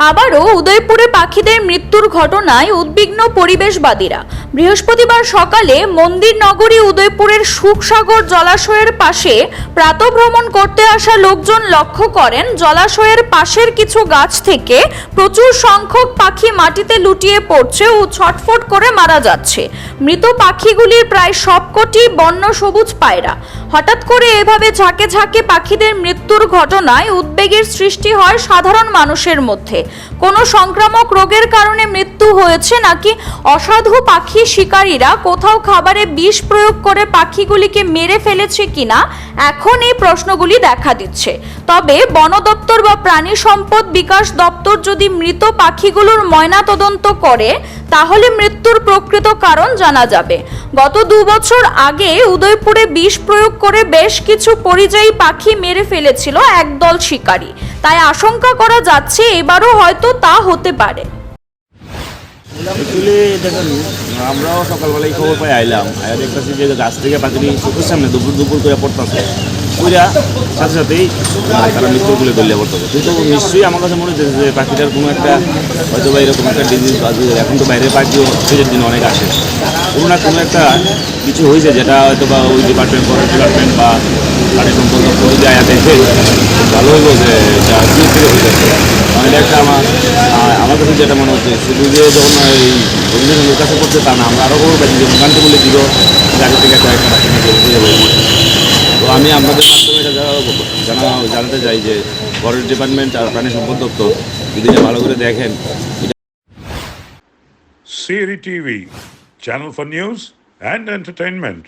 আবারও উদয়পুরে পাখিদের মৃত্যুর ঘটনায় উদ্বিগ্ন পরিবেশবাদীরা। বৃহস্পতিবার সকালে মন্দির নগরী উদয়পুরের সুখসাগর জলাশয়ের পাশে প্রাতঃভ্রমণ করতে আসা লোকজন লক্ষ্য করেন জলাশয়ের পাশের কিছু গাছ থেকে প্রচুর সংখ্যক পাখি মাটিতে লুটিয়ে পড়ছে ও ছটফট করে মারা যাচ্ছে। মৃত পাখিগুলির প্রায় সবকটি বন্য সবুজ পায়রা। হঠাৎ করে এভাবে ঝাঁকে ঝাঁকে পাখিদের মৃত্যুর ঘটনায় উদ্বেগের সৃষ্টি হয় সাধারণ মানুষের মধ্যে। কোনো সংক্রামক রোগের কারণে মৃত্যু হয়েছে নাকি অসাধু পাখি শিকারীরা কোথাও খাবারে বিষ প্রয়োগ করে পাখিগুলিকে মেরে ফেলেছে কিনা, এখন এই প্রশ্নগুলি দেখা দিচ্ছে। তবে বন দপ্তর বা প্রাণী সম্পদ বিকাশ দপ্তর যদি মৃত পাখিগুলোর ময়নাতদন্ত করে তাহলে মৃত্যুর প্রকৃত কারণ জানা যাবে। গত 2 বছর আগে উদয়পুরে বিষ প্রয়োগ করে বেশ কিছু পরিযায়ী পাখি মেরে ফেলেছিল একদল শিকারী। তাই আশঙ্কা করা যাচ্ছে এবারও হয়তো তা হতে পারে। অ্যাকচুয়ালি দেখেন, আমরাও সকালবেলায় খবর পাই আইলাম, দেখতেছি যে গাছ থেকে পাখি চোখের সামনে দুপুর করে পড়তেছে, ওইরা সাথে সাথেই তারা মৃত্যু তুলে ধরলে পড়তেছে। কিন্তু নিশ্চয়ই আমার কাছে মনে হচ্ছে যে পাখিটার কোনো একটা হয়তো বা এরকম একটা ডিজিজ, এখন তো বাইরের পাখিও সেজের দিন অনেক আসে, কোনো না কোনো একটা কিছু হয়েছে যেটা হয়তো বা ওই ডিপার্টমেন্ট ডিপার্টমেন্ট বা প্রাণী সম্পদ দপ্তর যায় দেখে ভালো হইলো যে এটা কি থেকে হয়ে যাচ্ছে। এটা একটা আমার কাছে যেটা মনে হচ্ছে, শুধু যে যখন এই অভিযোগের কাছে করছে তা না, আমরা আরও খবর পাচ্ছি যে মোকান্ত বলে দিল গাড়ি থেকে কয়েকটা পাখি নিয়ে যাবো। তো আমি আপনাদের মাধ্যমে এটা জানাতে চাই যে ফরেস্ট ডিপার্টমেন্ট আর প্রাণী সম্পদ দপ্তর যদি ভালো করে দেখেন। Siri TV, channel for news and entertainment.